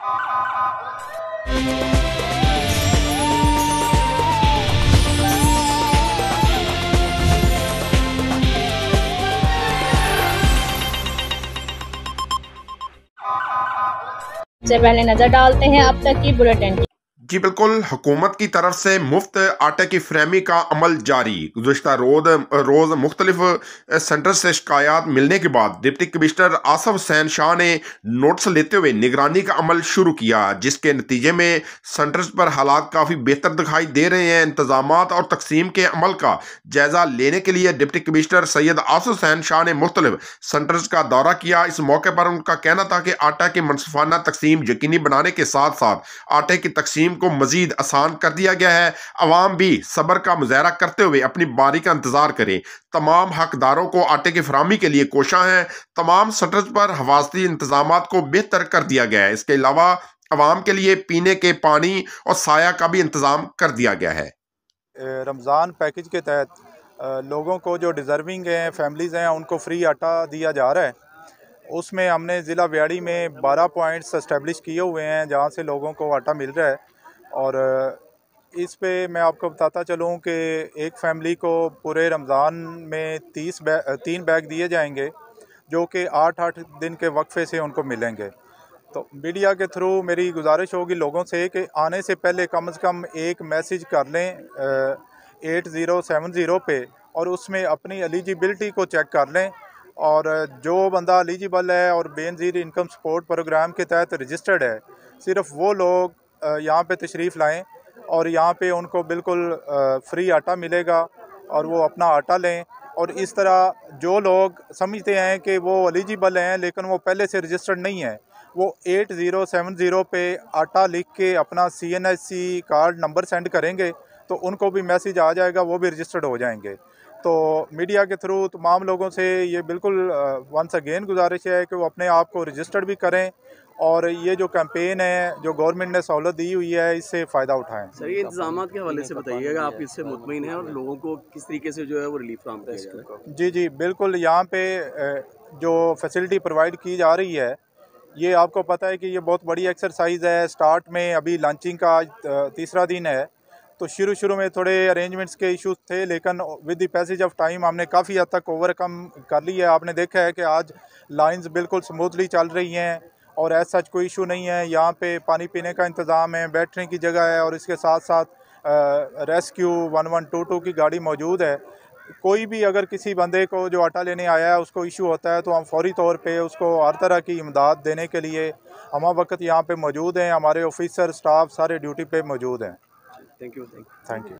से पहले नजर डालते हैं अब तक की बुलेटिन। जी बिल्कुल, हुकूमत की तरफ से मुफ्त आटे की फ्रेमी का अमल जारी। गुज़श्ता रोज़ मुख्तलिफ सेंटर से शिकायत मिलने के बाद डिप्टी कमिश्नर आसफ हुसैन शाह ने नोटिस लेते हुए निगरानी का अमल शुरू किया, जिसके नतीजे में सेंटर्स पर हालात काफ़ी बेहतर दिखाई दे रहे हैं। इंतजामात और तकसीम के अमल का जायजा लेने के लिए डिप्टी कमिश्नर सैयद आसफ हुसैन शाह ने मुख्तलिफ सेंटर्स का दौरा किया। इस मौके पर उनका कहना था कि आटा की मनसूबाना तकसीम यकीनी बनाने के साथ साथ आटे की तकसीम को मजीद आसान कर दिया गया है। अवाम भी सब्र का मुजाहरा करते हुए अपनी बारी का इंतजार करें। तमाम हकदारों को आटे की फराहमी के लिए कोशा है। तमाम सेंटर्स पर हफाजती इंतजामात को बेहतर कर दिया गया है। इसके अलावा अवाम के लिए पीने के पानी और साया का भी इंतजाम कर दिया गया है। रमज़ान पैकेज के तहत लोगों को जो डिज़र्विंग हैं, फैमिलीज़ हैं, उनको फ्री आटा दिया जा रहा है। उसमें हमने ज़िला व्याड़ी में 12 पॉइंट्स इस्टेब्लिश किए हुए हैं जहाँ से लोगों को आटा मिल रहा है। और इस पे मैं आपको बताता चलूँ कि एक फैमिली को पूरे रमज़ान में 3 बैग दिए जाएंगे, जो कि 8-8 दिन के वक्फे से उनको मिलेंगे। तो मीडिया के थ्रू मेरी गुजारिश होगी लोगों से कि आने से पहले कम से कम एक मैसेज कर लें 8070 पे, और उसमें अपनी एलिजिबिलिटी को चेक कर लें। और जो बंदा एलिजिबल है और बेनज़ीर इनकम सपोर्ट प्रोग्राम के तहत रजिस्टर्ड है, सिर्फ वो लोग यहाँ पे तशरीफ़ लाएं और यहाँ पे उनको बिल्कुल फ्री आटा मिलेगा और वो अपना आटा लें। और इस तरह जो लोग समझते हैं कि वो एलिजिबल हैं लेकिन वो पहले से रजिस्टर्ड नहीं है, वो 8070 पे आटा लिख के अपना CNSC कार्ड नंबर सेंड करेंगे तो उनको भी मैसेज आ जाएगा, वो भी रजिस्टर्ड हो जाएंगे। तो मीडिया के थ्रू तमाम लोगों से ये बिल्कुल वंस अगेन गुजारिश है कि वो अपने आप को रजिस्टर्ड भी करें और ये जो कैंपेन है, जो गवर्नमेंट ने सहूलत दी हुई है, इससे फ़ायदा उठाएं। सर, ये इंतजाम के हवाले से बताइएगा, आप इससे मुतमईन हैं और लोगों को किस तरीके से जो है वो रिलीफ फ्राहम किया जा रहा है? जी बिल्कुल, यहाँ पे जो फैसिलिटी प्रोवाइड की जा रही है, ये आपको पता है कि ये बहुत बड़ी एक्सरसाइज है। स्टार्ट में अभी लॉन्चिंग का आज तीसरा दिन है, तो शुरू में थोड़े अरेंजमेंट्स के इश्यूज थे, लेकिन with the passage of time हमने काफ़ी हद तक ओवरकम कर लिया है। आपने देखा है कि आज लाइंस बिल्कुल स्मूथली चल रही हैं और ऐसा सच कोई इशू नहीं है। यहाँ पे पानी पीने का इंतज़ाम है, बैठने की जगह है और इसके साथ साथ रेस्क्यू 1122 की गाड़ी मौजूद है। कोई भी अगर किसी बंदे को जो आटा लेने आया है उसको इशू होता है तो हम फौरी तौर पे उसको हर तरह की इमदाद देने के लिए हम वक्त यहाँ पे मौजूद हैं। हमारे ऑफिसर स्टाफ सारे ड्यूटी पे मौजूद हैं। Thank you. Thank you.